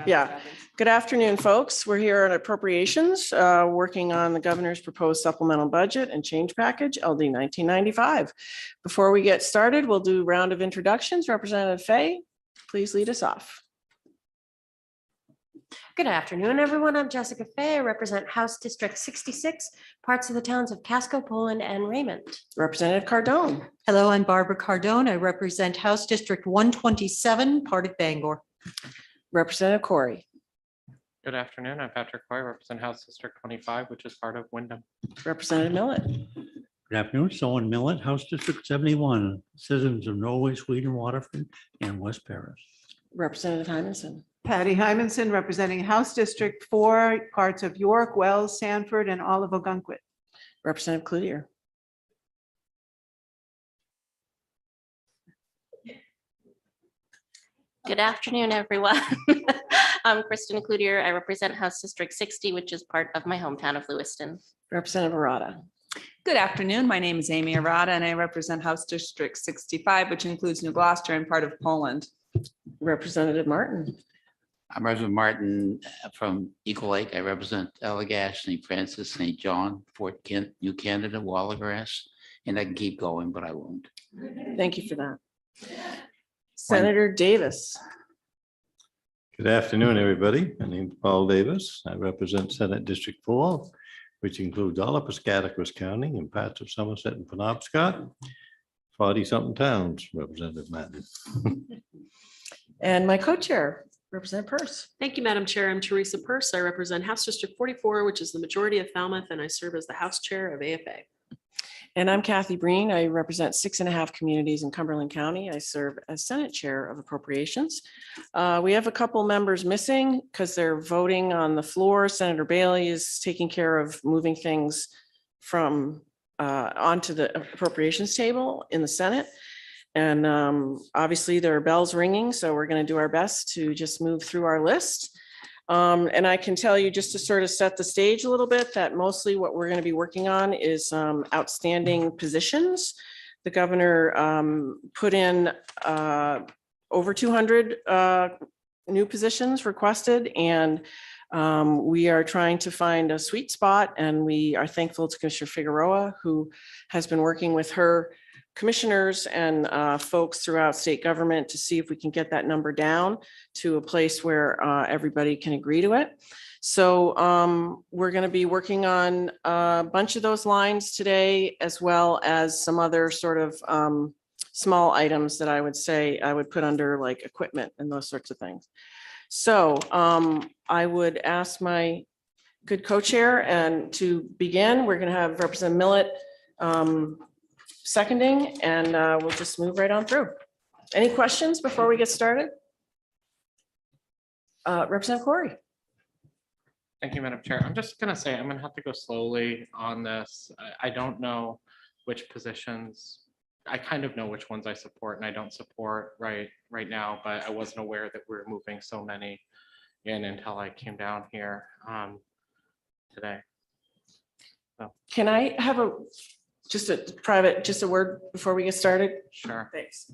Yeah. Good afternoon, folks. We're here on appropriations, working on the governor's proposed supplemental budget and change package, LD 1995. Before we get started, we'll do a round of introductions. Representative Fay, please lead us off. Good afternoon, everyone. I'm Jessica Fay. I represent House District 66, parts of the towns of Casco, Poland, and Raymond. Representative Cardone. Hello, I'm Barbara Cardone. I represent House District 127, part of Bangor. Representative Corey. Good afternoon. I'm Patrick Coy, represent House District 25, which is part of Wyndham. Representative Millett. Good afternoon, Someone Millet, House District 71, citizens of Norway, Sweden, Waterford, and West Paris. Representative Hymanson. Patty Hymanson, representing House District 4, parts of York, Wells, Sanford, and all of Ogunquit. Representative Cloutier. Good afternoon, everyone. I'm Kristen Cloutier. I represent House District 60, which is part of my hometown of Lewiston. Representative Arata. Good afternoon. My name is Amy Arata and I represent House District 65, which includes New Gloucester and part of Poland. Representative Martin. I'm Reverend Martin from Eagle Lake. I represent Allagash, St. Francis, St. John, Fort Kent, New Canada, Wallagrass, and I can keep going, but I won't. Thank you for that. Senator Davis. Good afternoon, everybody. My name is Paul Davis. I represent Senate District 4, which includes all of Piscataquis County and parts of Somerset and Penobscot, 40-something towns, Representative Madden. And my co-chair, Representative Peirce. Thank you, Madam Chair. I'm Teresa Peirce. I represent House District 44, which is the majority of Falmouth, and I serve as the House Chair of AFA. And I'm Kathy Breen. I represent 6.5 communities in Cumberland County. I serve as Senate Chair of Appropriations. We have a couple members missing because they're voting on the floor. Senator Bailey is taking care of moving things from onto the appropriations table in the Senate. And obviously there are bells ringing, so we're going to do our best to just move through our list. And I can tell you, just to sort of set the stage a little bit, that mostly what we're going to be working on is outstanding positions. The governor put in over 200 new positions requested, and we are trying to find a sweet spot. And we are thankful to Commissioner Figueroa, who has been working with her commissioners and folks throughout state government to see if we can get that number down to a place where everybody can agree to it. So we're going to be working on a bunch of those lines today, as well as some other sort of small items that I would say I would put under like equipment and those sorts of things. So I would ask my good co-chair and to begin. We're going to have Representative Millett seconding, and we'll just move right on through. Any questions before we get started? Representative Corey. Thank you, Madam Chair. I'm just going to say I'm going to have to go slowly on this. I don't know which positions. I kind of know which ones I support and I don't support right now, but I wasn't aware that we're moving so many in until I came down here today. So. Can I have just a word before we get started? Sure. Thanks.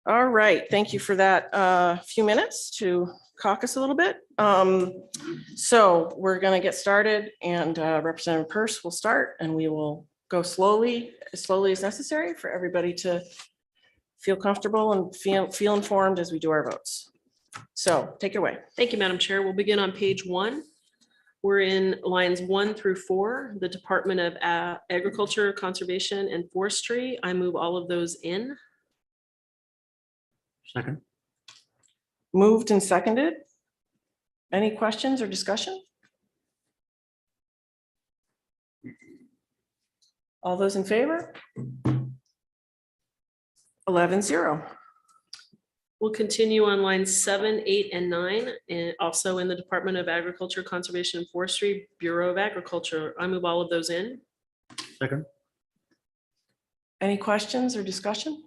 All right, thank you for that few minutes to caucus a little bit. So we're going to get started and Representative Peirce will start and we will go slowly as necessary for everybody to feel comfortable and feel informed as we do our votes. So take it away. Thank you, Madam Chair. We'll begin on page 1. We're in lines 1 through 4, the Department of Agriculture, Conservation and Forestry. I move all of those in. Second. Moved and seconded. Any questions or discussion? All those in favor? 11-0. We'll continue on lines 7, 8, and 9, and also in the Department of Agriculture, Conservation and Forestry, Bureau of Agriculture. I move all of those in. Second. Any questions or discussion?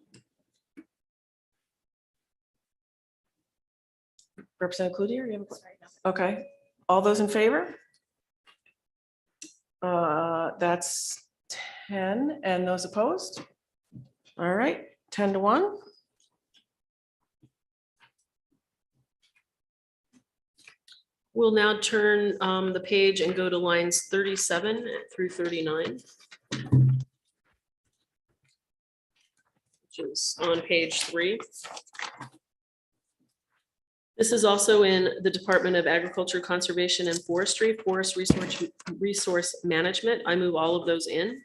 Representative Cloutier, you have a question? Okay, all those in favor? That's 10, and those opposed? All right, 10-1. We'll now turn the page and go to lines 37 through 39. Which is on page 3. This is also in the Department of Agriculture, Conservation and Forestry, Forest Resource Management. I move all of those in.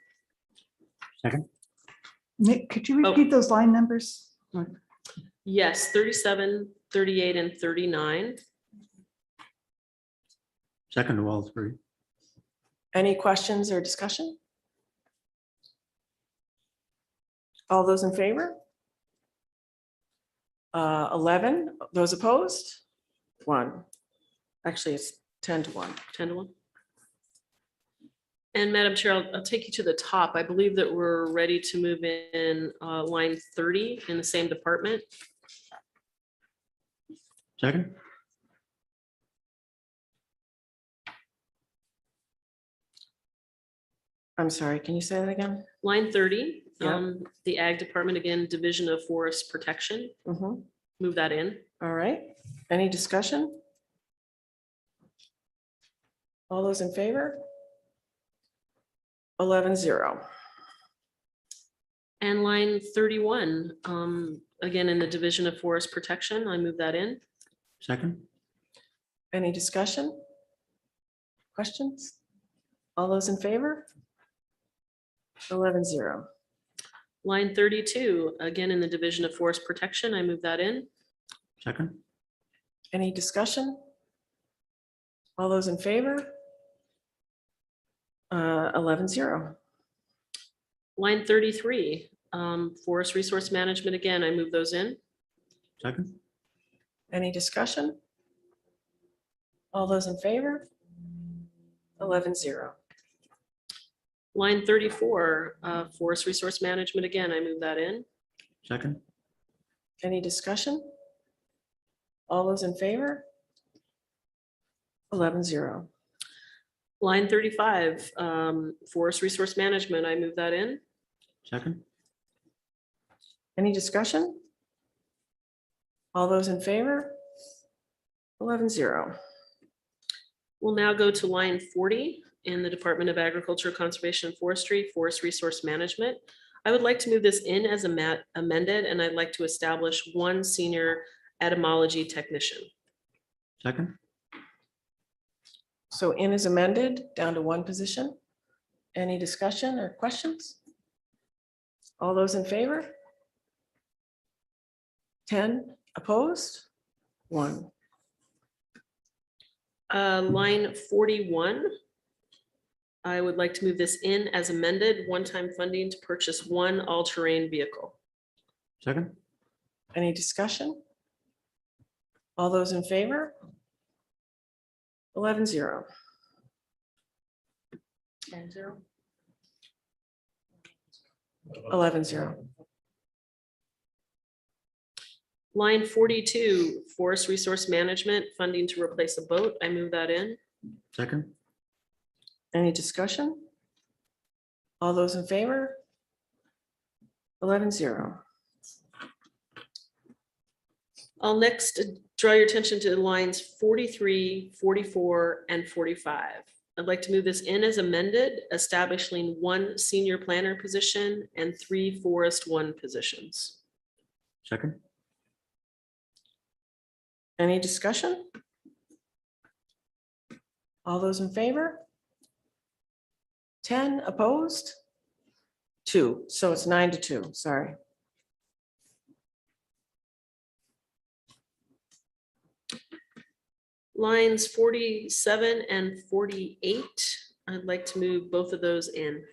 Second. Nick, could you Oh. repeat those line numbers? Yes, 37, 38, and 39. Second to all three. Any questions or discussion? All those in favor? 11, those opposed? 1. Actually, it's 10-1. 10-1. And Madam Chair, I'll take you to the top. I believe that we're ready to move in line 30 in the same department. Second. I'm sorry, can you say that again? Line 30, Yeah. the Ag Department, again, Division of Forest Protection. Mhm. Move that in. All right, any discussion? All those in favor? 11-0. And line 31, again, in the Division of Forest Protection, I move that in. Second. Any discussion? Questions? All those in favor? 11-0. Line 32, again, in the Division of Forest Protection, I move that in. Second. Any discussion? All those in favor? 11-0. Line 33, Forest Resource Management, again, I move those in. Second. Any discussion? All those in favor? 11-0. Line 34, Forest Resource Management, again, I move that in. Second. Any discussion? All those in favor? 11-0. Line 35, Forest Resource Management, I move that in. Second. Any discussion? All those in favor? 11-0. We'll now go to line 40 in the Department of Agriculture, Conservation and Forestry, Forest Resource Management. I would like to move this in as amended, and I'd like to establish 1 senior etymology technician. Second. So in is amended, down to 1 position. Any discussion or questions? All those in favor? 10 opposed? 1. Line 41. I would like to move this in as amended, one-time funding to purchase 1 all-terrain vehicle. Second. Any discussion? All those in favor? 11-0. 10-0. 11-0. Line 42, Forest Resource Management, funding to replace a boat. I move that in. Second. Any discussion? All those in favor? 11-0. I'll next draw your attention to lines 43, 44, and 45. I'd like to move this in as amended, establishing 1 senior planner position and 3 forest 1 positions. Second, Any discussion? All those in favor? 10 opposed? 2, so it's 9-2, sorry. Lines 47 and 48, I'd like to move both of those in.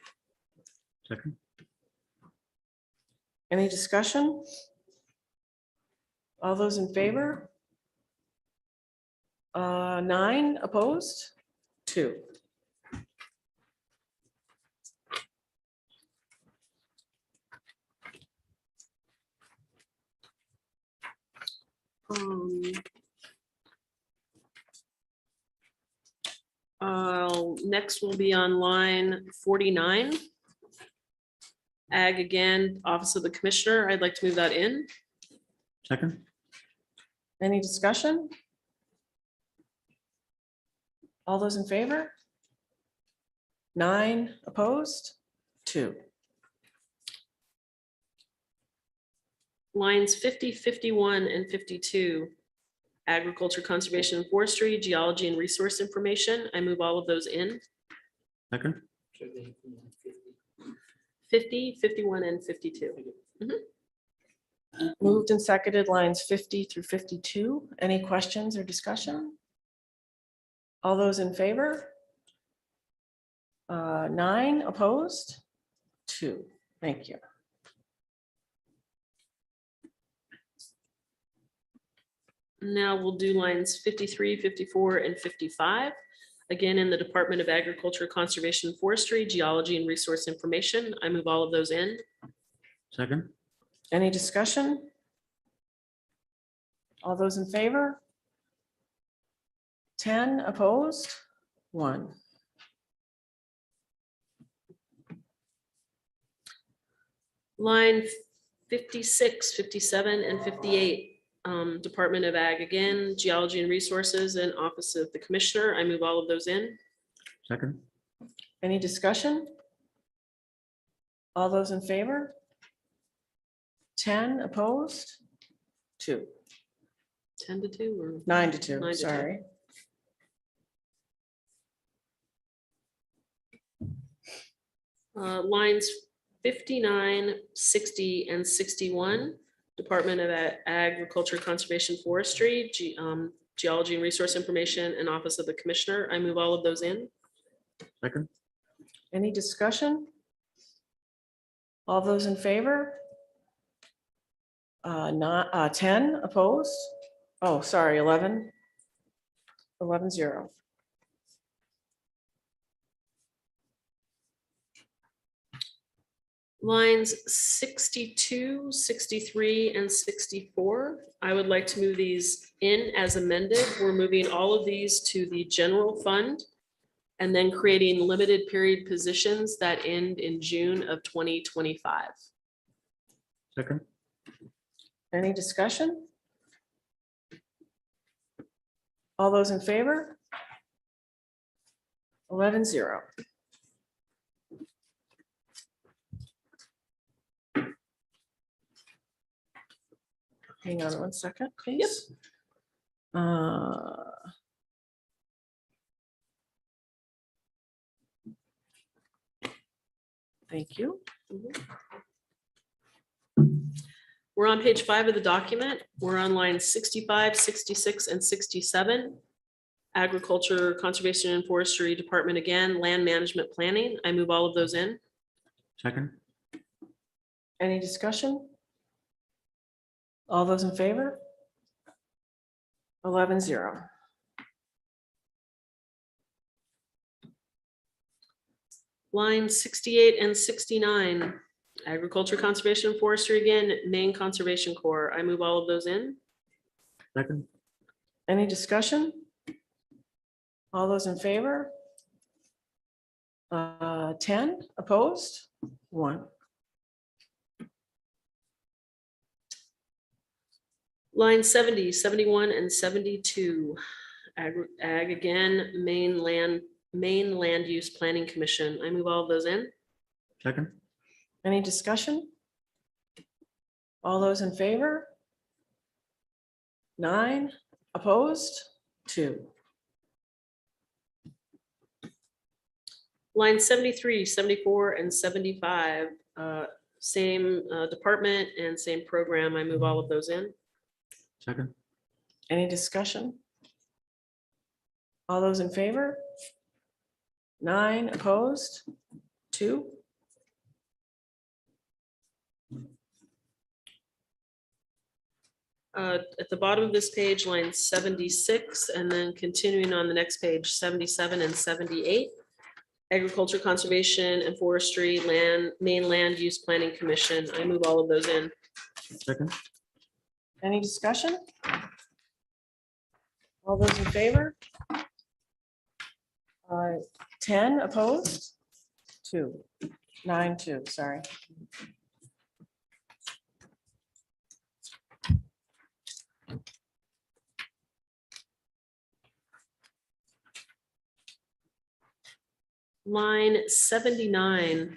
second, Any discussion? All those in favor? 9 opposed? 2. Next will be on line 49. Ag again, Office of the Commissioner. I'd like to move that in. second, Any discussion? All those in favor? 9 opposed? 2. Lines 50, 51, and 52. Agriculture, Conservation and Forestry, Geology and Resource Information. I move all of those in. second, 50, 51, and 52. Moved and seconded lines 50 through 52. Any questions or discussion? All those in favor? 9 opposed? 2. Thank you. Now we'll do lines 53, 54, and 55. Again, in the Department of Agriculture, Conservation and Forestry, Geology and Resource Information. I move all of those in. second, Any discussion? All those in favor? 10 opposed? 1. Line 56, 57, and 58. Department of Ag again, Geology and Resources, and Office of the Commissioner. I move all of those in. second, Any discussion? All those in favor? 10 opposed? 2. 10-2 or 9-2, 9 to 2. sorry. Lines 59, 60, and 61. Department of Agriculture, Conservation, Forestry, Geology and Resource Information, and Office of the Commissioner. I move all of those in. second, Any discussion? All those in favor? 10 opposed? Oh, sorry, 11. 11-0. Lines 62, 63, and 64. I would like to move these in as amended. We're moving all of these to the general fund and then creating limited period positions that end in June of 2025. second, Any discussion? All those in favor? 11-0. Hang on 1 second, please. Thank you. We're on page 5 of the document. We're on line 65, 66, and 67. Agriculture, Conservation and Forestry Department again, Land Management Planning. I move all of those in. second, Any discussion? All those in favor? 11-0. Line 68 and 69. Agriculture, Conservation and Forestry again, Maine Conservation Corps. I move all of those in. second, Any discussion? All those in favor? 10 opposed? 1. Line 70, 71, and 72. Ag again, main land use planning commission. I move all of those in. second, Any discussion? All those in favor? 9, opposed, 2. Line 73, 74, and 75. Same department and same program. I move all of those in. second, Any discussion? All those in favor? 9, opposed, 2. At the bottom of this page, line 76, and then continuing on the next page, 77 and 78. Agriculture, Conservation and Forestry, Main Land Use Planning Commission. I move all of those in. second, Any discussion? All those in favor? 10, opposed, 2, 9, 2, sorry. Line 79,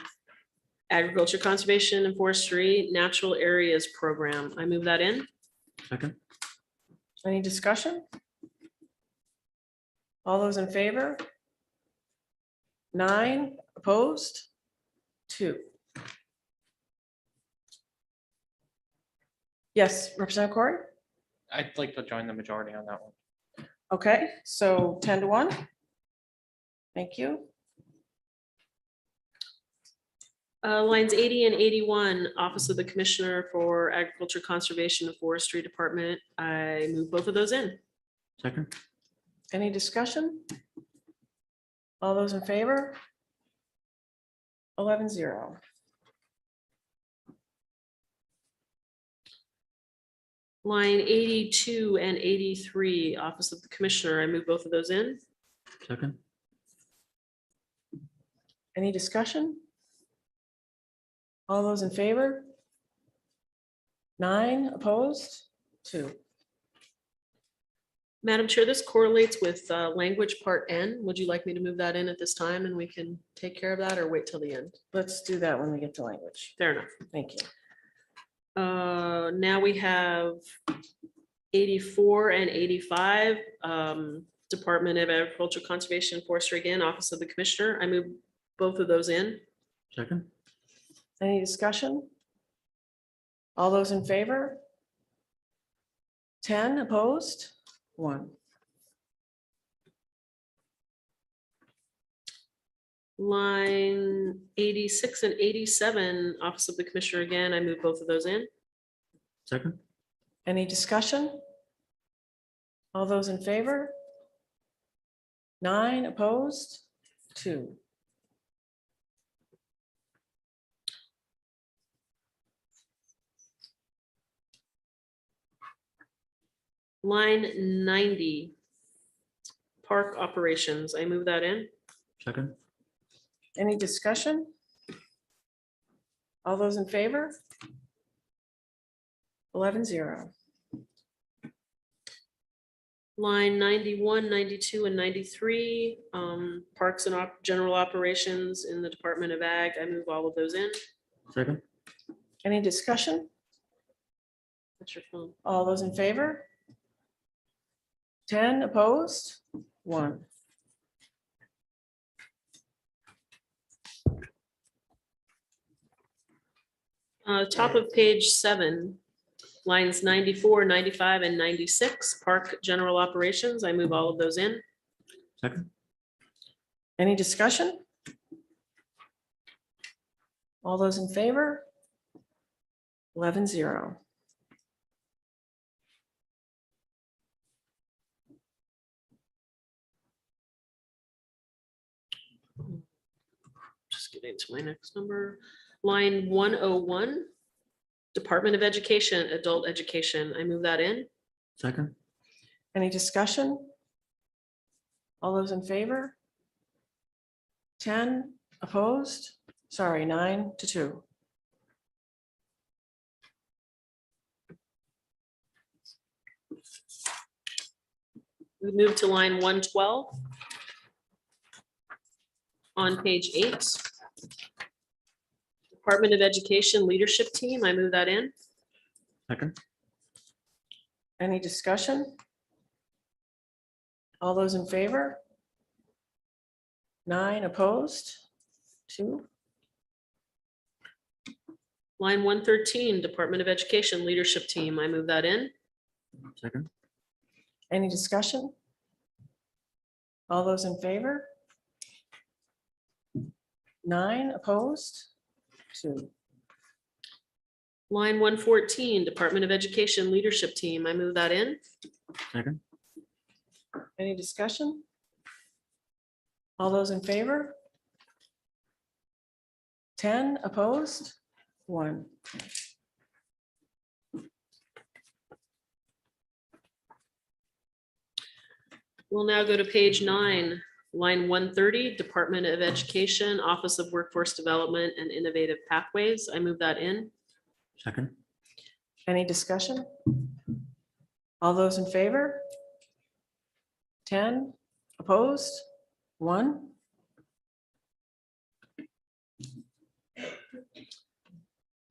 Agriculture, Conservation and Forestry, Natural Areas Program. I move that in. second, Any discussion? All those in favor? 9, opposed, 2. Yes, Representative Corey? I'd like to join the majority on that one. Okay, so 10 to 1. Thank you. Lines 80 and 81, Office of the Commissioner for Agriculture, Conservation and Forestry Department. I move both of those in. second, Any discussion? All those in favor? 11-0. Line 82 and 83, Office of the Commissioner. I move both of those in. second, Any discussion? All those in favor? 9, opposed, 2. Madam Chair, this correlates with language part N. Would you like me to move that in at this time and we can take care of that or wait till the end? Let's do that when we get to language. Fair enough. Thank you. Now we have 84 and 85, Department of Agriculture, Conservation and Forestry, again, Office of the Commissioner. I move both of those in. second, Any discussion? All those in favor? 10, opposed, 1. Line 86 and 87, Office of the Commissioner, again, I move both of those in. second, Any discussion? All those in favor? 9, opposed, 2. Line 90, Park Operations, I move that in. second, Any discussion? All those in favor? 11-0. Line 91, 92, and 93, Parks and General Operations in the Department of Ag. I move all of those in. second, Any discussion? That's your phone. All those in favor? 10, opposed, 1. Top of page 7, lines 94, 95, and 96, Park General Operations. I move all of those in. second, Any discussion? All those in favor? 11-0. Just getting to my next number. Line 101, Department of Education, Adult Education. I move that in. second, Any discussion? All those in favor? 10, opposed? Sorry, 9-2. We move to line 112. On page 8. Department of Education Leadership Team, I move that in. Second. Any discussion? All those in favor? 9 opposed, 2. Line 113, Department of Education Leadership Team, I move that in. Second. Any discussion? All those in favor? 9 opposed, 2. Line 114, Department of Education Leadership Team, I move that in. Second. Any discussion? All those in favor? 10 opposed, 1. We'll now go to page 9, line 130, Department of Education, Office of Workforce Development and Innovative Pathways, I move that in. Second. Any discussion? All those in favor? 10 opposed, 1.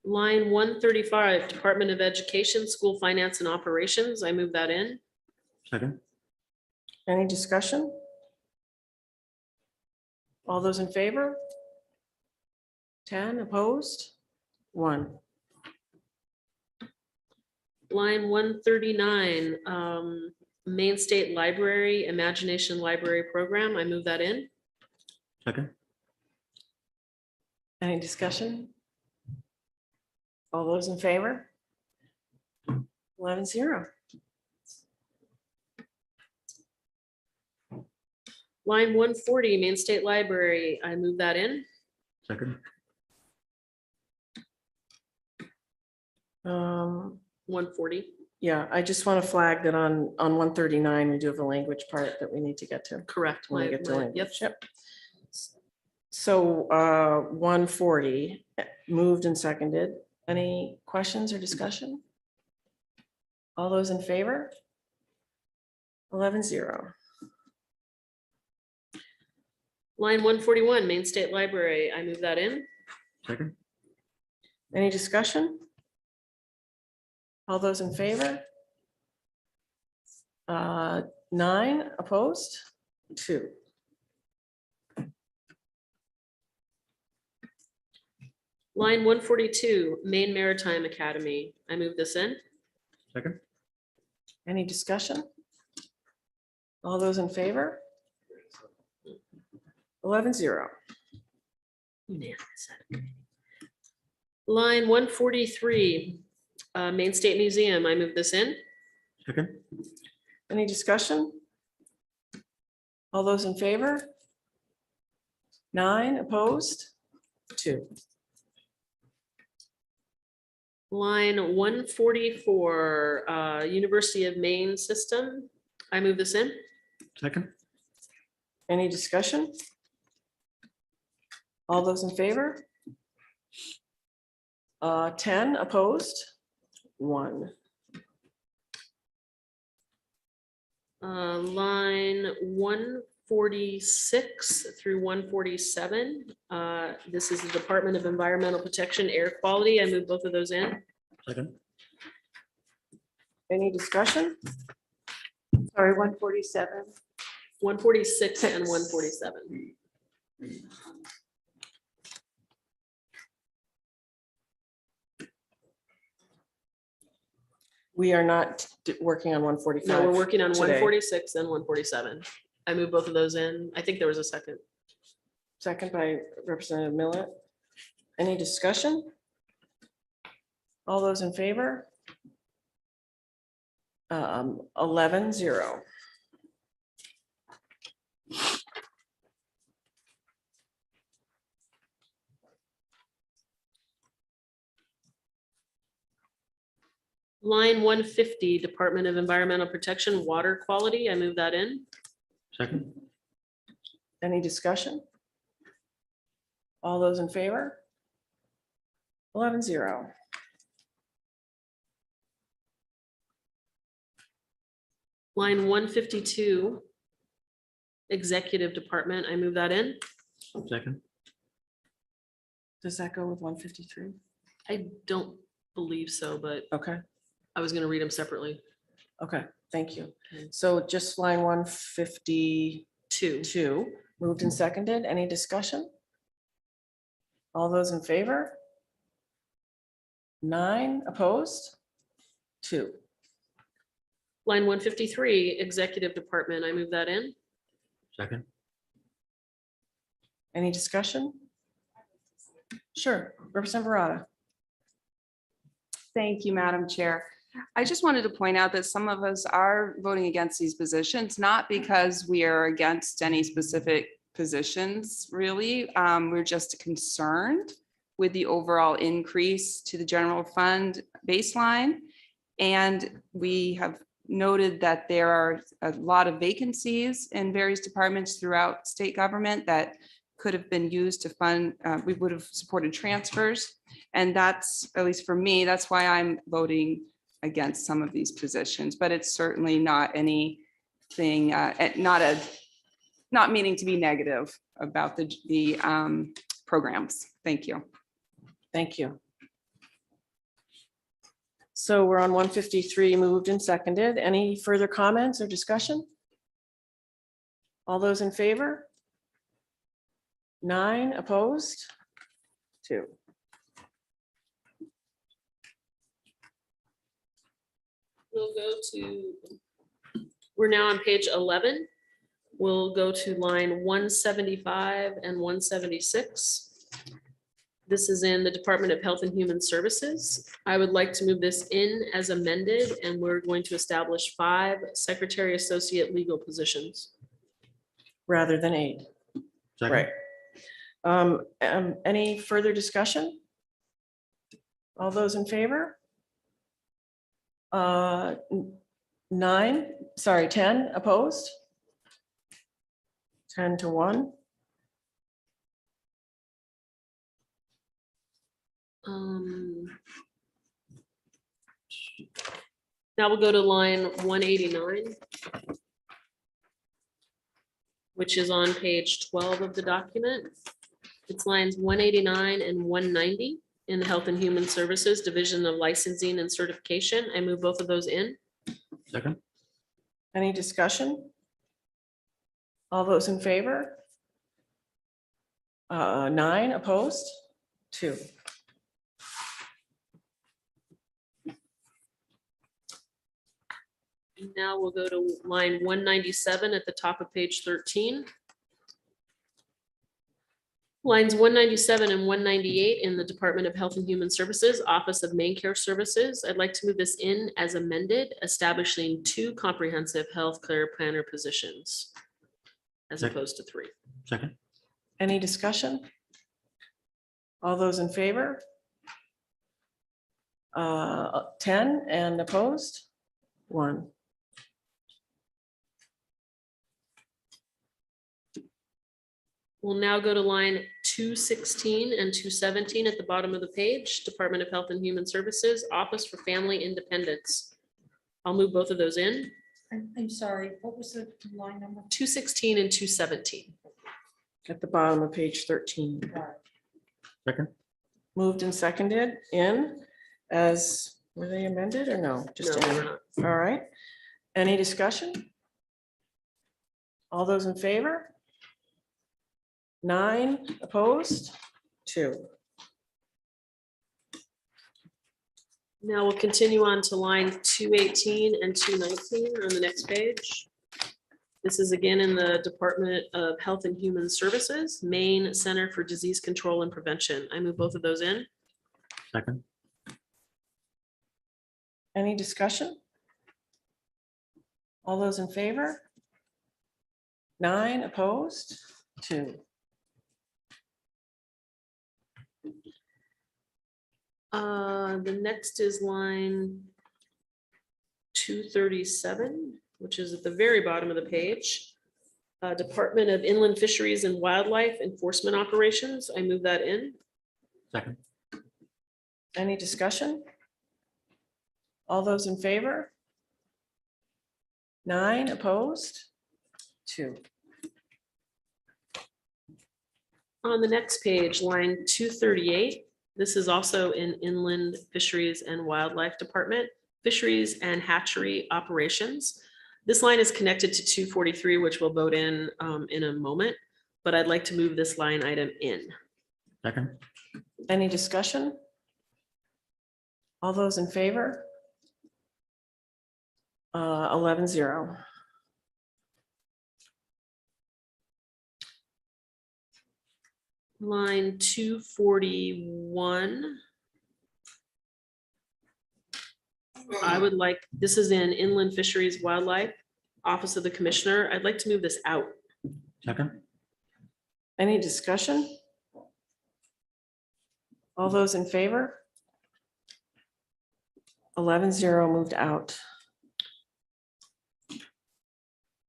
Line 135, Department of Education, School Finance and Operations, I move that in. Second. Any discussion? All those in favor? 10 opposed, 1. Line 139, Main State Library, Imagination Library Program, I move that in. Second. Any discussion? All those in favor? 11-0. Line 140, Main State Library, I move that in. Second. 140. Yeah, I just want to flag that on 139, we do have a language part that we need to get to. Correct. When we My- get to my- language. Yep. Yep. So 140 moved and seconded. Any questions or discussion? All those in favor? 11-0. Line 141, Main State Library, I move that in. Second. Any discussion? All those in favor? 9 opposed, 2. Line 142, Maine Maritime Academy, I move this in. Second. Any discussion? All those in favor? 11-0. Unanimous. Line 143, Maine State Museum, I move this in. Second. Any discussion? All those in favor? 9 opposed, 2. Line 144, University of Maine System, I move this in. Second. Any discussion? All those in favor? 10 opposed, 1. Line 146 through 147. This is the Department of Environmental Protection, Air Quality. I move both of those in. Second. Any discussion? Sorry, 147. 146 and 147. We are not working on 145. No, we're working on today. 146 and 147. I move both of those in. I think there was a second. Second by Representative Millet. Any discussion? All those in favor? 11-0. Line 150, Department of Environmental Protection, Water Quality. I move that in. Second. Any discussion? All those in favor? 11-0. Line 152. Executive Department, I move that in. Second. Does that go with 153? I don't believe so, but Okay, I was gonna read them separately. okay, thank you. So just line 152, Two. moved and seconded. Any discussion? All those in favor? 9 opposed? 2. Line 153, Executive Department, I move that in. Second. Any discussion? Sure, Representative Barada. Thank you, Madam Chair. I just wanted to point out that some of us are voting against these positions, not because we are against any specific positions, really. We're just concerned with the overall increase to the general fund baseline. And we have noted that there are a lot of vacancies in various departments throughout state government that could have been used to fund, we would have supported transfers. And that's, at least for me, that's why I'm voting against some of these positions, but it's certainly not anything, not meaning to be negative about the programs. Thank you. Thank you. So we're on 153, moved and seconded. Any further comments or discussion? All those in favor? 9 opposed? 2. We'll go to, we're now on page 11. We'll go to line 175 and 176. This is in the Department of Health and Human Services. I would like to move this in as amended, and we're going to establish 5 secretary associate legal positions. Rather than 8. Second. Right. Any further discussion? All those in favor? 10 opposed? 10 to 1. Now we'll go to line 189, which is on page 12 of the document. It's lines 189 and 190 in the Health and Human Services Division of Licensing and Certification. I move both of those in. Second. Any discussion? All those in favor? 9 opposed? 2. Now we'll go to line 197 at the top of page 13. Lines 197 and 198 in the Department of Health and Human Services, Office of Main Care Services. I'd like to move this in as amended, establishing 2 comprehensive health care planner positions as Second. opposed to 3. Second. Any discussion? All those in favor? 10 and opposed? 1. We'll now go to line 216 and 217 at the bottom of the page, Department of Health and Human Services, Office for Family Independence. I'll move both of those in. I'm sorry, what was the line number? 216 and 217. At the bottom of page 13. Second. Moved and seconded in as, were they amended or no? Just No, in. we're not. All right. Any discussion? All those in favor? 9 opposed? 2. Now we'll continue on to line 218 and 219 on the next page. This is again in the Department of Health and Human Services, Maine Center for Disease Control and Prevention. I move both of those in. Second. Any discussion? All those in favor? 9 opposed? 2. The next is line 237, which is at the very bottom of the page. Department of Inland Fisheries and Wildlife Enforcement Operations. I move that in. Second. Any discussion? All those in favor? 9 opposed, 2. On the next page, line 238, this is also in Inland Fisheries and Wildlife Department, Fisheries and Hatchery Operations. This line is connected to 243, which we'll vote in a moment, but I'd like to move this line item in. Second, Any discussion? All those in favor? 11-0. Line 241. I would like, this is in Inland Fisheries Wildlife, Office of the Commissioner. I'd like to move this out. second, Any discussion? All those in favor? 11-0 moved out.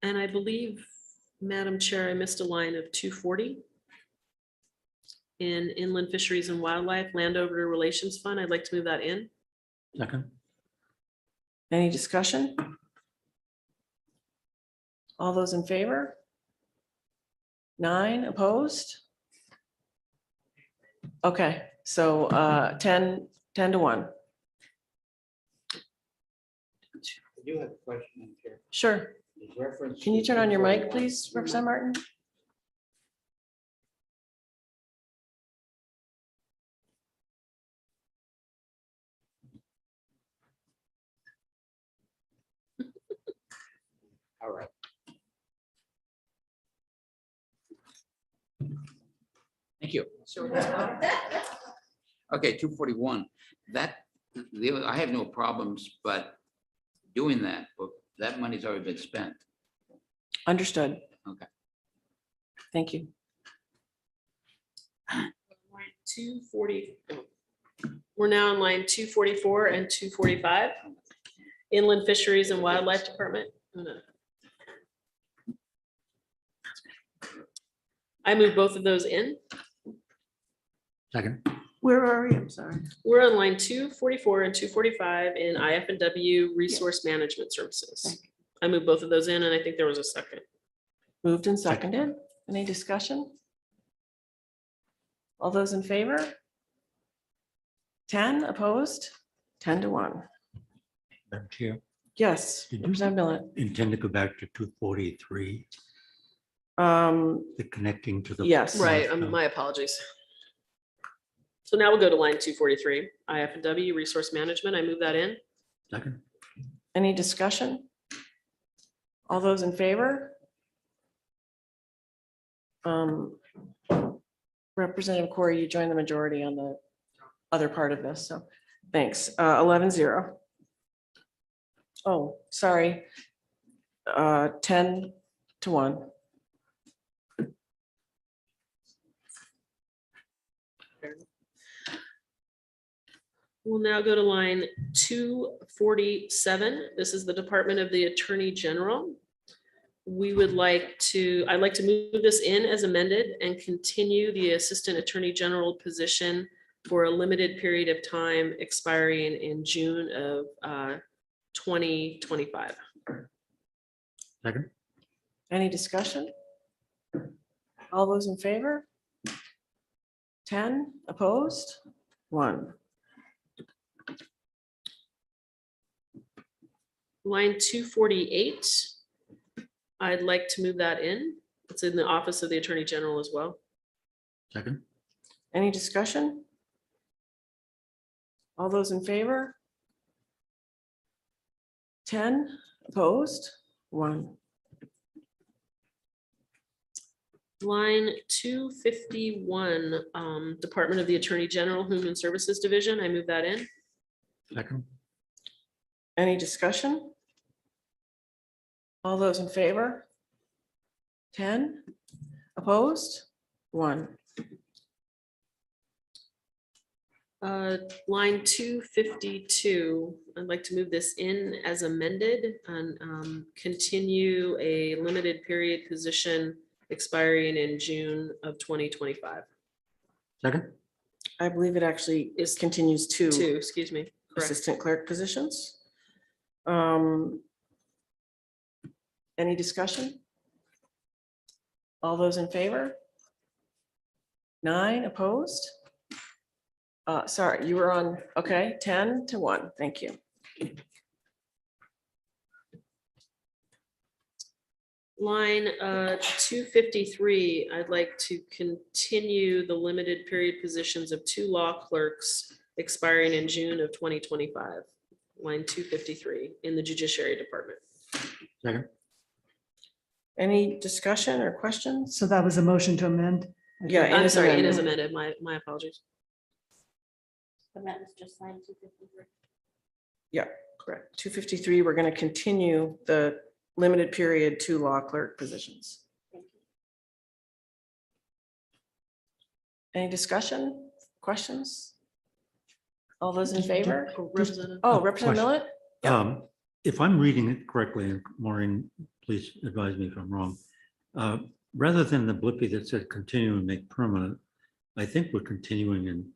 And I believe, Madam Chair, I missed a line of 240. In Inland Fisheries and Wildlife Landowner Relations Fund. I'd like to move that in. second, Any discussion? All those in favor? 9 opposed? Okay, so 10-1. I do have a question, Madam Chair. Sure. There's reference Can you to turn on your mic, 241. please, Representative Martin? All right. Thank you. Okay, 241. I have no problems, but doing that, but that money's already been spent. Understood. Okay. Thank you. Line 240. We're now on line 244 and 245. Inland Fisheries and Wildlife Department. Oh, no. I move both of those in. second, Where are we? I'm sorry. We're on line 244 and 245 in IF&W Resource Management Services. I move both of those in, and I think there was a second. Moved and seconded. Any discussion? All those in favor? 10 opposed? 10-1. Madam Chair, Yes, Did you- Representative Millet. intend to go back to 243, the connecting to the. Yes. Right, North, my apologies. So now we'll go to line 243, IF&W Resource Management. I move that in. Second, Any discussion? All those in favor? Representative Corey, you joined the majority on the other part of this, so thanks. 11-0. Oh, sorry. 10-1. We'll now go to line 247. This is the Department of the Attorney General. I'd like to move this in as amended and continue the Assistant Attorney General position for a limited period of time expiring in June of 2025. second, Any discussion? All those in favor? 10 opposed? 1. Line 248. I'd like to move that in. It's in the Office of the Attorney General as well. second, Any discussion? All those in favor? 10 opposed? 1. Line 251, Department of the Attorney General, Human Services Division. I move that in. second, Any discussion? All those in favor? 10 opposed? 1. Line 252, I'd like to move this in as amended and continue a limited period position expiring in June of 2025. second, I believe it actually continues to Two, excuse me. Correct. assistant clerk positions. Any discussion? All those in favor? 9 opposed? Sorry, you were on, okay, 10-1. Thank you. Line 253, I'd like to continue the limited period positions of 2 law clerks expiring in June of 2025. Line 253 in the Judiciary Department. Second. Any discussion or questions? So that was a motion to amend? Yeah, it I'm is sorry, it is amended. amended. My apologies. And that was just line 253. Yeah, correct. 253, we're going to continue the limited period 2 law clerk positions. Any discussion, questions? All those in favor? Representative. Oh, Representative Question. Millet? Yeah. If I'm reading it correctly, and Maureen, please advise me if I'm wrong. Rather than the blippy that said continue and make permanent, I think we're continuing in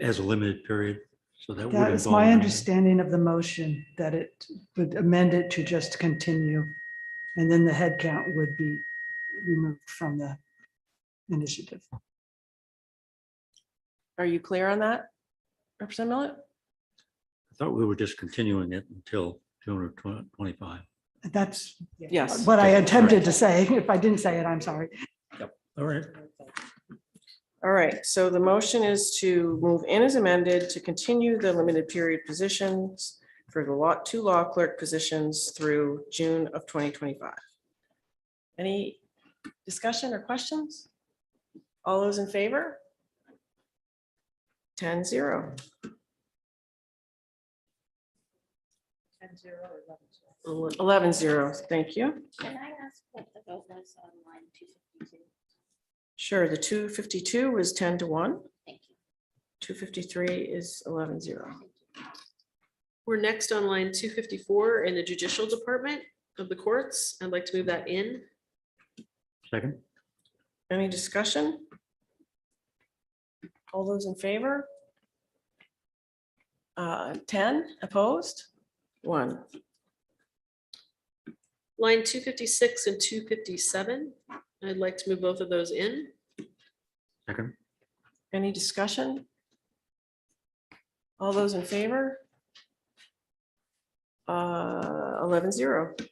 as a limited period. So that would That is involve. my understanding of the motion, that it would amend it to just continue. And then the head count would be removed from the initiative. Are you clear on that, Representative Millet? I thought we were just continuing it until June of 2025. That's Yes. what I attempted to say. If I didn't say it, I'm sorry. All right. All right, so the motion is to move in as amended to continue the limited period positions for the 2 law clerk positions through June of 2025. Any discussion or questions? All those in favor? 10-0. 11-0, thank you. Can I ask what the vote was on line 252? Sure, the 252 was 10-1. Thank you. 253 is 11-0. We're next on line 254 in the Judicial Department of the courts. I'd like to move that in. Second. Any discussion? All those in favor? 10 opposed? 1. Line 256 and 257. I'd like to move both of those in. Second. Any discussion? All those in favor? 11-0.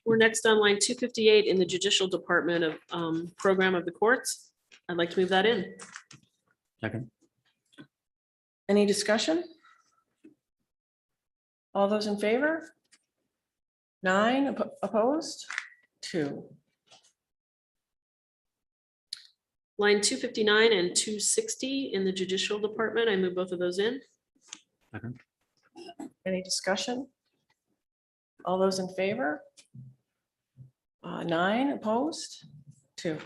We're next on line 258 in the Judicial Department of Program of the Courts. I'd like to move that in. Second. Any discussion? All those in favor? 9 opposed? 2. Line 259 and 260 in the Judicial Department. I move both of those in. Second. Any discussion? All those in favor? 9 opposed? 2.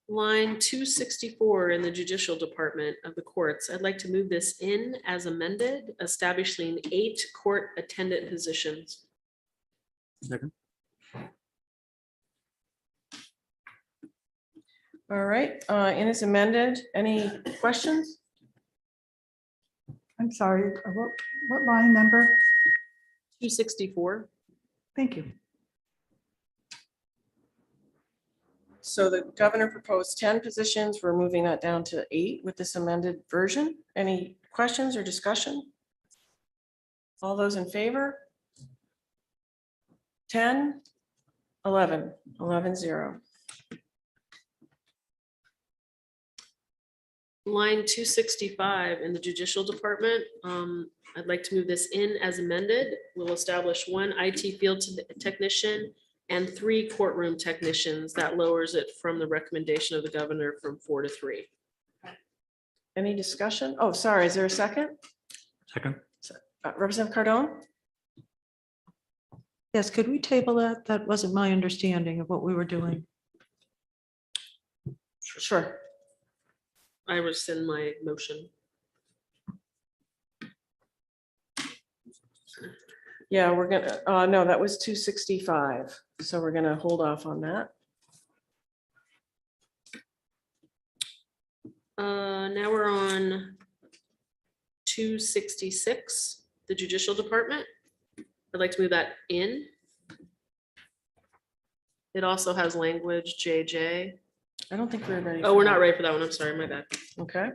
Line 264 in the Judicial Department of the Courts. I'd like to move this in as amended, establishing 8 court attendant positions. Second. All right, in as amended, any questions? I'm sorry, what line number? 264. Thank you. So the governor proposed 10 positions. We're moving that down to 8 with this amended version. Any questions or discussion? All those in favor? 10, 11, 11-0. Line 265 in the Judicial Department. I'd like to move this in as amended. We'll establish 1 IT field technician and 3 courtroom technicians. That lowers it from the recommendation of the governor from 4 to 3. Any discussion? Oh, sorry, is there a second? Second. Representative Cardone? Yes, could we table that? That wasn't my understanding of what we were doing. Sure. I rescind my motion. Yeah, we're gonna, no, that was 265. So we're gonna hold off on that. Now we're on 266, the judicial department. I'd like to move that in. It also has language JJ. I don't think we're ready. Oh, for we're not that. ready for that one. I'm sorry, my bad. Okay,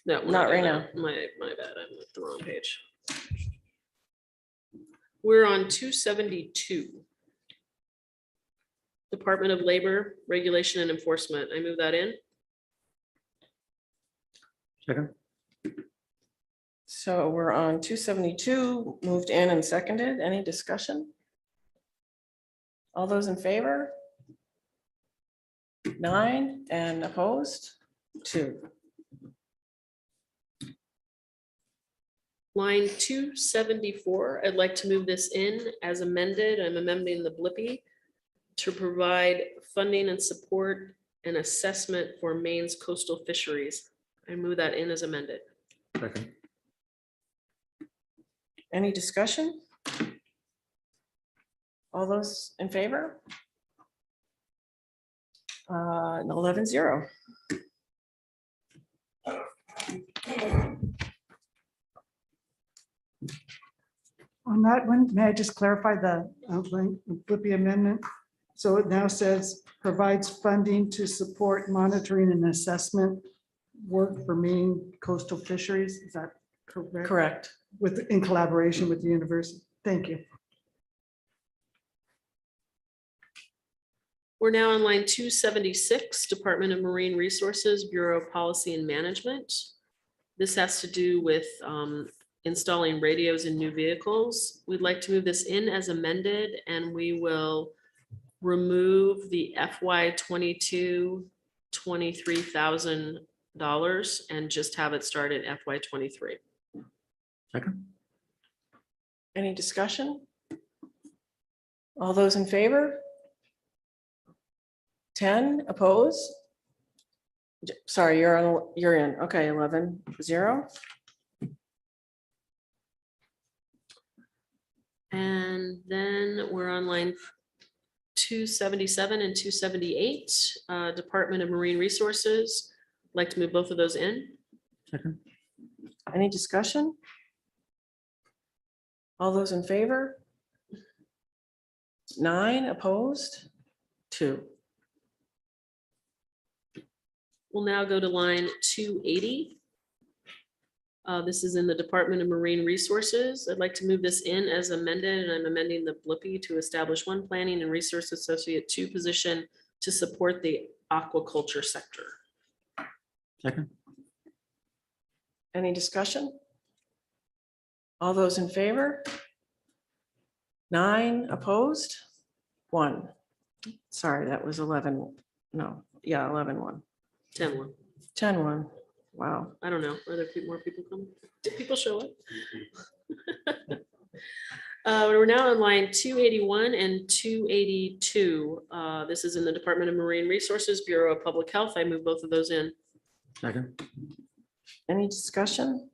No, we're Not right doing now. that. My bad. I'm at the wrong page. We're on 272. Department of Labor, Regulation and Enforcement. I move that in. Second, so we're on 272, moved in and seconded. Any discussion? All those in favor? 9 and opposed? 2. Line 274, I'd like to move this in as amended. I'm amending the Blippi to provide funding and support and assessment for Maine's coastal fisheries. I move that in as amended. second, Any discussion? All those in favor? 11-0. On that one, may I just clarify the Blippi amendment? So it now says provides funding to support monitoring and assessment work for Maine coastal fisheries. Is that correct? Correct. In collaboration with the university. Thank you. We're now on line 276, Department of Marine Resources, Bureau of Policy and Management. This has to do with installing radios in new vehicles. We'd like to move this in as amended, and we will remove the FY 22 $23,000 and just have it start in FY 23. second, Any discussion? All those in favor? 10 opposed? Sorry, you're in. Okay, 11-0. And then we're on line 277 and 278, Department of Marine Resources. I'd like to move both of those in. second, Any discussion? All those in favor? 9 opposed? 2. We'll now go to line 280. This is in the Department of Marine Resources. I'd like to move this in as amended, and I'm amending the Blippi to establish one planning and resource associate 2 position to support the aquaculture sector. second, Any discussion? All those in favor? 9 opposed? 1. Sorry, that was 11. No, yeah, 11-1. 10-1. 10-1. Wow. I don't know. Are there more people coming? Did people show up? We're now on line 281 and 282. This is in the Department of Marine Resources, Bureau of Public Health. I move both of those in. second, Any discussion?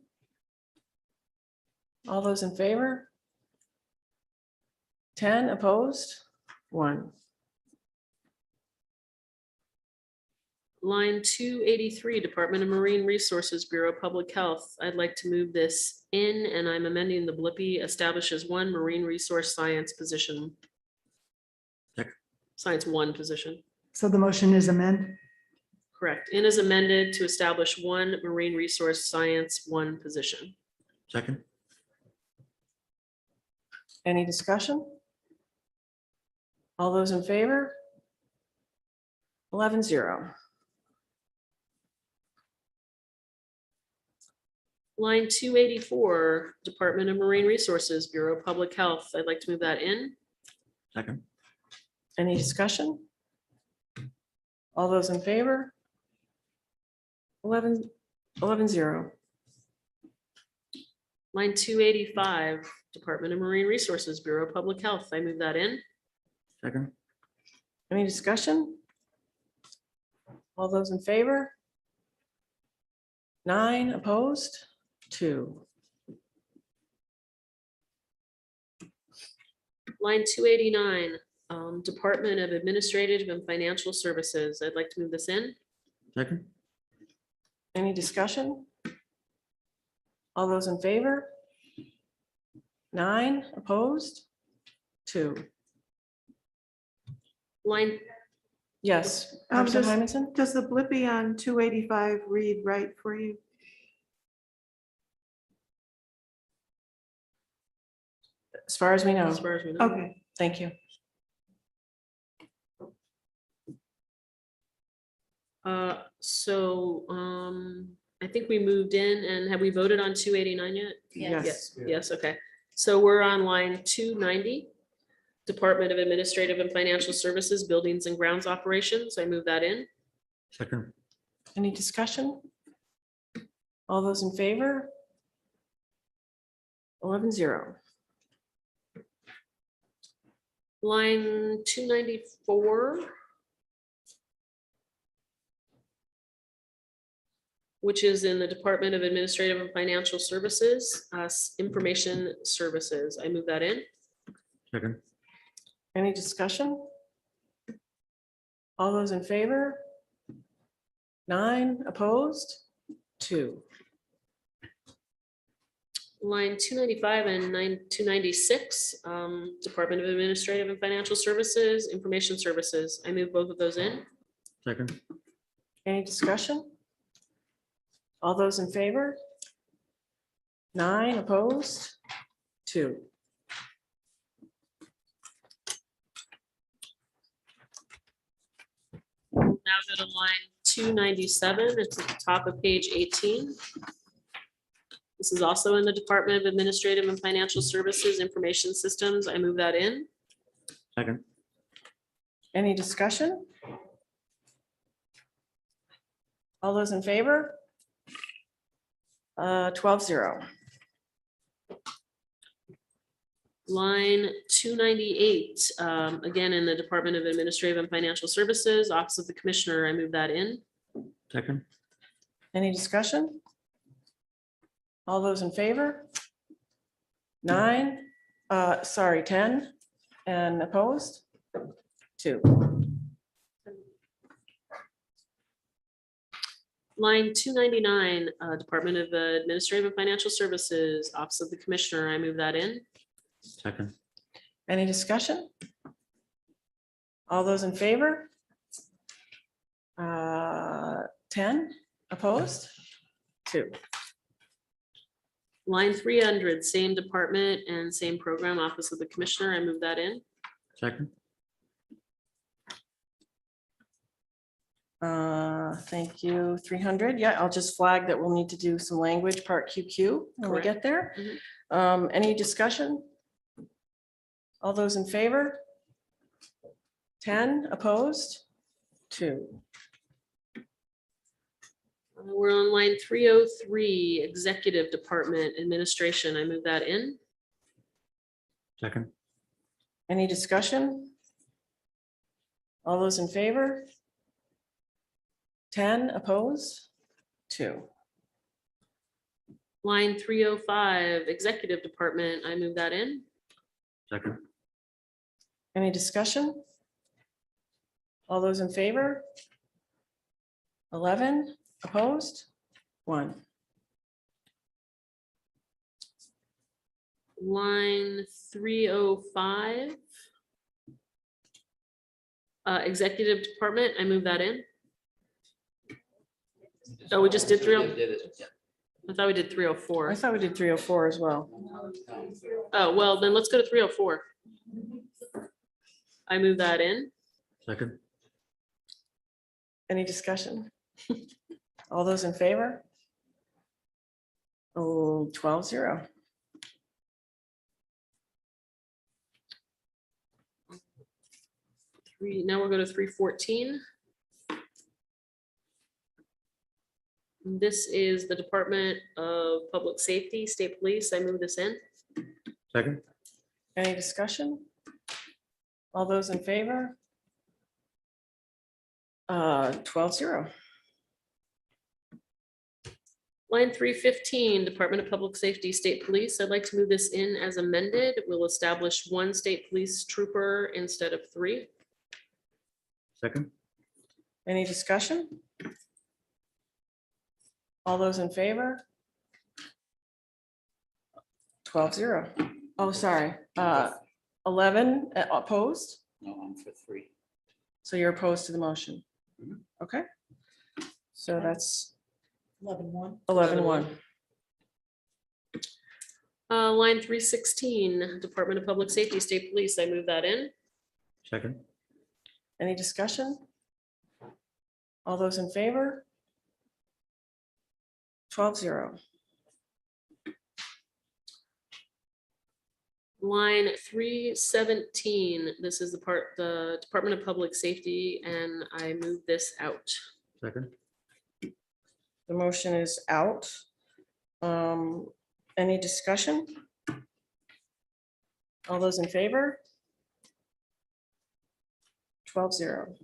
All those in favor? 10 opposed? 1. Line 283, Department of Marine Resources, Bureau of Public Health. I'd like to move this in, and I'm amending the Blippi establishes 1 marine resource science position. Second. Science 1 position, So the motion is amend. correct. In is amended to establish 1 marine resource science 1 position. second, Any discussion? All those in favor? 11-0. Line 284, Department of Marine Resources, Bureau of Public Health. I'd like to move that in. second, Any discussion? All those in favor? 11-0. Line 285, Department of Marine Resources, Bureau of Public Health. I move that in. second, Any discussion? All those in favor? 9 opposed? 2. Line 289, Department of Administrative and Financial Services. I'd like to move this in. Second, Any discussion? All those in favor? 9 opposed? 2. Line, Yes. Does Representative Hymanson? does the Blippy on 285 read right for you? As far as we know. as far as we know. Okay. Thank you. So I think we moved in, and have we voted on 289 yet? Yes. Yes, okay. So we're on line 290, Department of Administrative and Financial Services, Buildings and Grounds Operations. I move that in. second, Any discussion? All those in favor? 11-0. Line 294, which is in the Department of Administrative and Financial Services, Information Services. I move that in. second, Any discussion? All those in favor? 9 opposed? 2. Line 295 and 296, Department of Administrative and Financial Services, Information Services. I move both of those in. second, Any discussion? All those in favor? 9 opposed? 2. Now go to line 297. It's at the top of page 18. This is also in the Department of Administrative and Financial Services, Information Systems. I move that in. second, Any discussion? All those in favor? 12-0. Line 298, again, in the Department of Administrative and Financial Services, Office of the Commissioner. I move that in. second, Any discussion? All those in favor? 9, 10, and opposed? 2. Line 299, Department of Administrative and Financial Services, Office of the Commissioner. I move that in. second, Any discussion? All those in favor? 10, opposed? 2. Line 300, same department and same program, Office of the Commissioner. I move that in. second, Thank you. 300. Yeah, I'll just flag that we'll need to do some language, part QQ, when we Correct. get there. Mhm. Any discussion? All those in favor? 10, opposed? 2. We're on line 303, Executive Department Administration. I move that in. second, Any discussion? All those in favor? 10, opposed? 2. Line 305, Executive Department. I move that in. second, Any discussion? All those in favor? 11, opposed? 1. Line 305, Executive Department. I move that in. Oh, we just did 30. I thought we did I 304. thought we did 304 as well. Oh, well, then let's go to 304. I move that in. second, Any discussion? All those in favor? Oh, 12-0. Now we'll go to 314. This is the Department of Public Safety, State Police. I move this in. second, Any discussion? All those in favor? 12-0. Line 315, Department of Public Safety, State Police. I'd like to move this in as amended. We'll establish one state police trooper instead of 3. Second, Any discussion? All those in favor? 12-0. Oh, sorry. 11 opposed? No, I'm for 3. So you're opposed to the motion? Mhm. Okay. So that's 11-1. 11-1. Line 316, Department of Public Safety, State Police. I move that in. second, Any discussion? All those in favor? 12-0. Line 317, this is the Department of Public Safety, and I move this out. second, The motion is out. Any discussion? All those in favor? 12-0.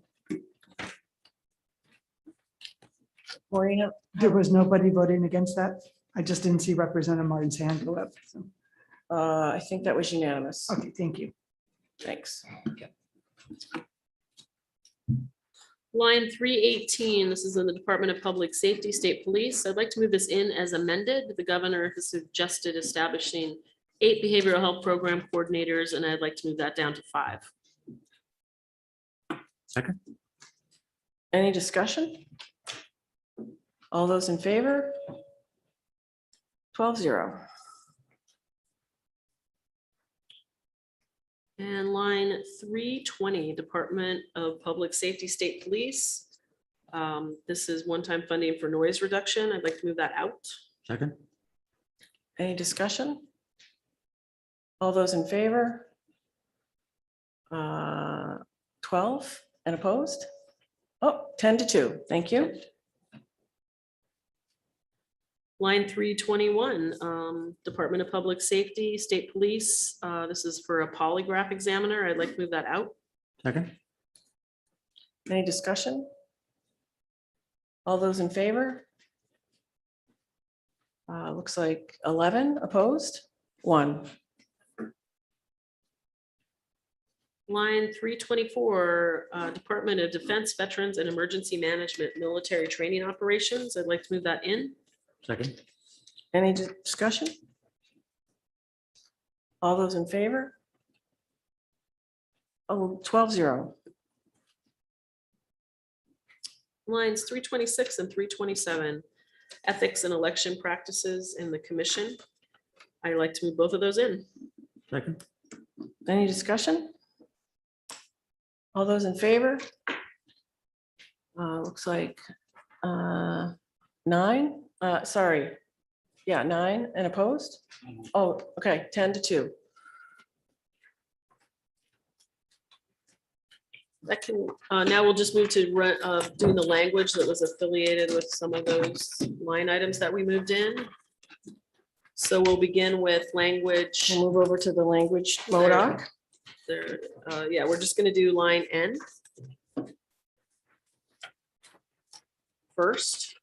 Maureen, There was nobody voting against that. I just didn't see Representative Martin's hand go up. So, I think that was unanimous. okay, thank you. Thanks. Line 318, this is in the Department of Public Safety, State Police. I'd like to move this in as amended. The governor has suggested establishing 8 behavioral health program coordinators, and I'd like to move that down to 5. second, Any discussion? All those in favor? 12-0. And line 320, Department of Public Safety, State Police. This is one-time funding for noise reduction. I'd like to move that out. second, Any discussion? All those in favor? 12 and opposed? Oh, 10-2. Thank you. Line 321, Department of Public Safety, State Police. This is for a polygraph examiner. I'd like to move that out. second, Any discussion? All those in favor? Looks like 11 opposed, 1. Line 324, Department of Defense, Veterans and Emergency Management, Military Training Operations. I'd like to move that in. second, Any discussion? All those in favor? Oh, 12-0. Lines 326 and 327, Ethics and Election Practices in the Commission. I'd like to move both of those in. second, Any discussion? All those in favor? Looks like 9, sorry. Yeah, 9 and opposed? Oh, okay, 10-2. That can, now we'll just move to doing the language that was affiliated with some of those line items that we moved in. So we'll begin with language. We'll move over to the language MODOC. There, yeah, we're just gonna do line N first.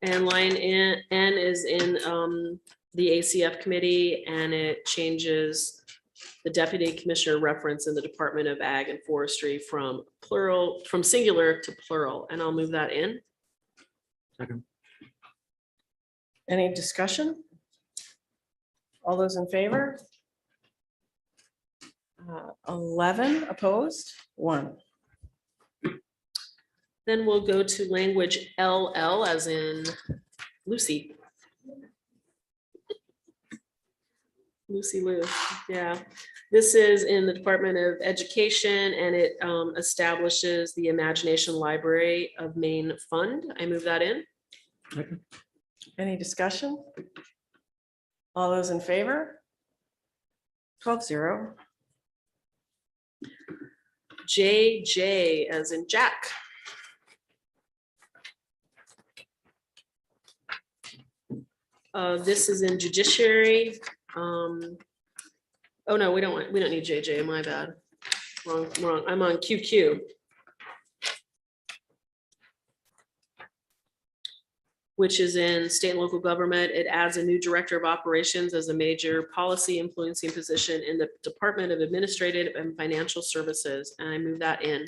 And line N is in the ACF committee, and it changes the deputy commissioner reference in the Department of Ag and Forestry from singular to plural, and I'll move that in. second, Any discussion? All those in favor? 11 opposed, 1. Then we'll go to language LL as in Lucy. Lucy Lou, yeah. This is in the Department of Education, and it establishes the Imagination Library of Maine Fund. I move that in. second, Any discussion? All those in favor? 12-0. JJ as in Jack. This is in judiciary. Oh no, we don't need JJ, my bad. Wrong, I'm on QQ. which is in state and local government. It adds a new director of operations as a major policy influencing position in the Department of Administrative and Financial Services. And I move that in.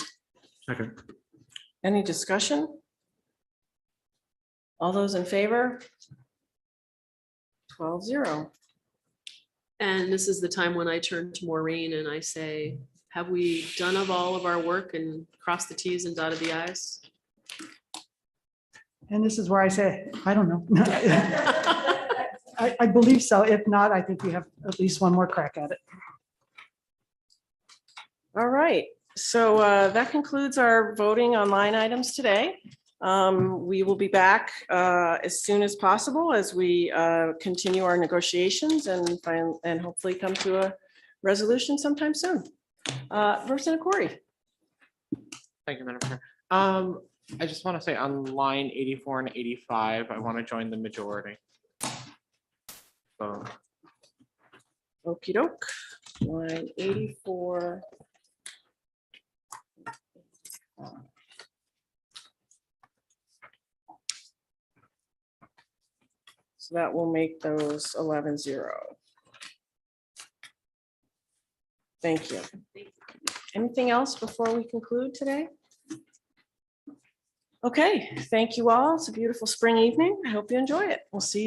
Second. Any discussion? All those in favor? 12-0. And this is the time when I turn to Maureen and I say, have we done of all of our work and crossed the Ts and dotted the Is? And this is where I say, I don't know. I believe so. If not, I think we have at least one more crack at it. All right, so that concludes our voting on line items today. We will be back as soon as possible as we continue our negotiations and hopefully come to a resolution sometime soon. Representative Corey. Thank you, Madam Chair. I just want to say on line 84 and 85, I want to join the majority. So, Okey doke, line 84. So that will make those 11-0. Thank you. Anything else before we conclude today? Okay, thank you all. It's a beautiful spring evening. I hope you enjoy it. We'll see you.